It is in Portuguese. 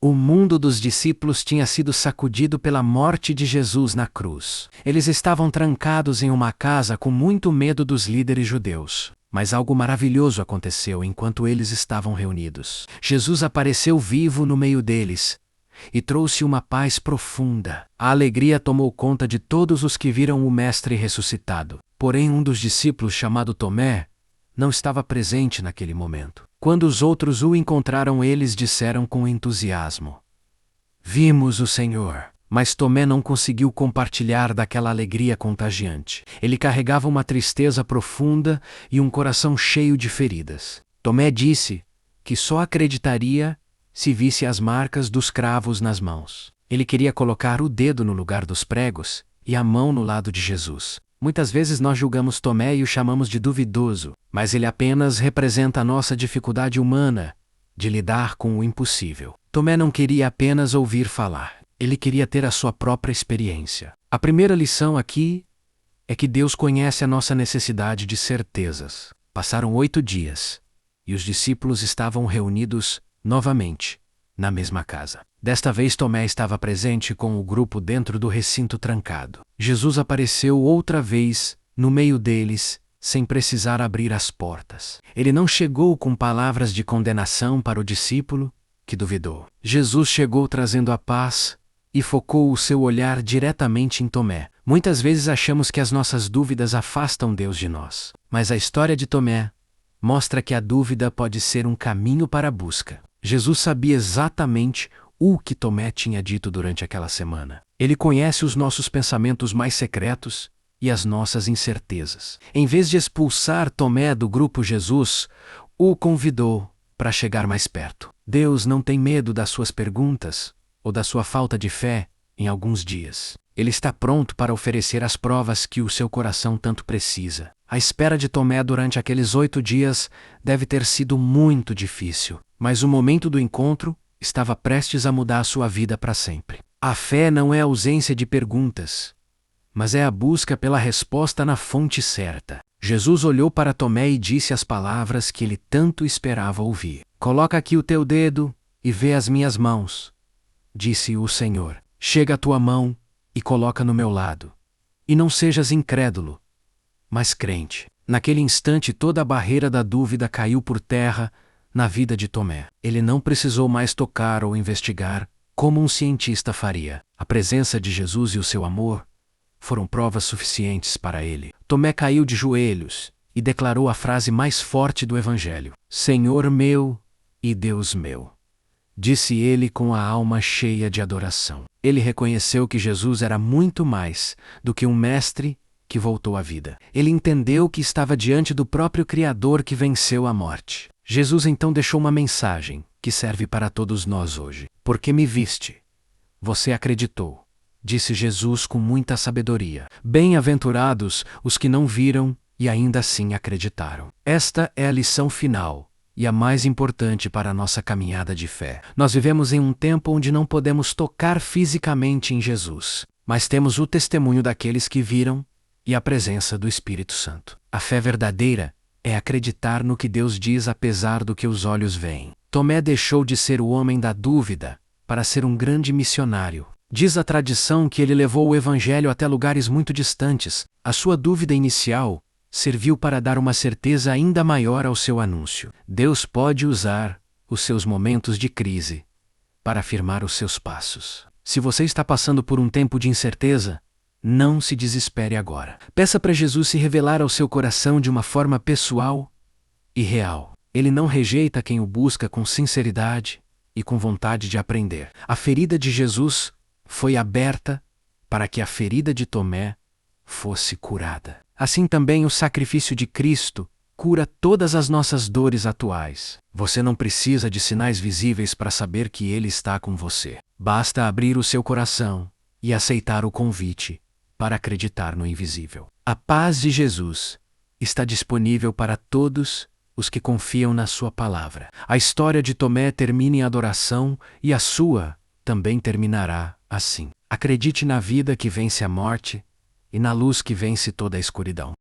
O mundo dos discípulos tinha sido sacudido pela morte de Jesus na cruz. Eles estavam trancados em uma casa com muito medo dos líderes judeus. Mas algo maravilhoso aconteceu enquanto eles estavam reunidos. Jesus apareceu vivo no meio deles e trouxe uma paz profunda. A alegria tomou conta de todos os que viram o Mestre ressuscitado. Porém, um dos discípulos, chamado Tomé, não estava presente naquele momento. Quando os outros o encontraram, eles disseram com entusiasmo: "Vimos o Senhor." Mas Tomé não conseguiu compartilhar daquela alegria contagiante. Ele carregava uma tristeza profunda e um coração cheio de feridas. Tomé disse que só acreditaria se visse as marcas dos cravos nas mãos. Ele queria colocar o dedo no lugar dos pregos e a mão no lado de Jesus. Muitas vezes nós julgamos Tomé e o chamamos de duvidoso, mas ele apenas representa a nossa dificuldade humana de lidar com o impossível. Tomé não queria apenas ouvir falar. Ele queria ter a sua própria experiência. A primeira lição aqui é que Deus conhece a nossa necessidade de certezas. Passaram 8 dias e os discípulos estavam reunidos novamente na mesma casa. Desta vez Tomé estava presente com o grupo dentro do recinto trancado. Jesus apareceu outra vez no meio deles, sem precisar abrir as portas. Ele não chegou com palavras de condenação para o discípulo que duvidou. Jesus chegou trazendo a paz e focou o seu olhar diretamente em Tomé. Muitas vezes achamos que as nossas dúvidas afastam Deus de nós. Mas a história de Tomé mostra que a dúvida pode ser um caminho para a busca. Jesus sabia exatamente o que Tomé tinha dito durante aquela semana. Ele conhece os nossos pensamentos mais secretos e as nossas incertezas. Em vez de expulsar Tomé do grupo, Jesus o convidou para chegar mais perto. Deus não tem medo das suas perguntas ou da sua falta de fé em alguns dias. Ele está pronto para oferecer as provas que o seu coração tanto precisa. A espera de Tomé durante aqueles 8 dias deve ter sido muito difícil, mas o momento do encontro estava prestes a mudar a sua vida para sempre. A fé não é a ausência de perguntas, mas é a busca pela resposta na fonte certa. Jesus olhou para Tomé e disse as palavras que ele tanto esperava ouvir. "Coloca aqui o teu dedo e vê as minhas mãos", disse o Senhor. "Chega a tua mão e coloca no meu lado. E não sejas incrédulo, mas crente." Naquele instante, toda a barreira da dúvida caiu por terra na vida de Tomé. Ele não precisou mais tocar ou investigar como um cientista faria. A presença de Jesus e o seu amor foram provas suficientes para ele. Tomé caiu de joelhos e declarou a frase mais forte do Evangelho: "Senhor meu e Deus meu", disse ele com a alma cheia de adoração. Ele reconheceu que Jesus era muito mais do que um mestre que voltou à vida. Ele entendeu que estava diante do próprio Criador que venceu a morte. Jesus então deixou uma mensagem que serve para todos nós hoje. "Porque me viste, você acreditou", disse Jesus com muita sabedoria. Bem-aventurados os que não viram e ainda assim acreditaram. Esta é a lição final e a mais importante para a nossa caminhada de fé. Nós vivemos em um tempo onde não podemos tocar fisicamente em Jesus, mas temos o testemunho daqueles que viram e a presença do Espírito Santo. A fé verdadeira é acreditar no que Deus diz apesar do que os olhos veem. Tomé deixou de ser o homem da dúvida para ser um grande missionário. Diz a tradição que ele levou o Evangelho até lugares muito distantes. A sua dúvida inicial serviu para dar uma certeza ainda maior ao seu anúncio. Deus pode usar os seus momentos de crise para afirmar os seus passos. Se você está passando por um tempo de incerteza, não se desespere agora. Peça para Jesus se revelar ao seu coração de uma forma pessoal e real. Ele não rejeita quem o busca com sinceridade e com vontade de aprender. A ferida de Jesus foi aberta para que a ferida de Tomé fosse curada. Assim também o sacrifício de Cristo cura todas as nossas dores atuais. Você não precisa de sinais visíveis para saber que Ele está com você. Basta abrir o seu coração e aceitar o convite para acreditar no invisível. A paz de Jesus está disponível para todos os que confiam na sua palavra. A história de Tomé termina em adoração e a sua também terminará assim. Acredite na vida que vence a morte e na luz que vence toda a escuridão.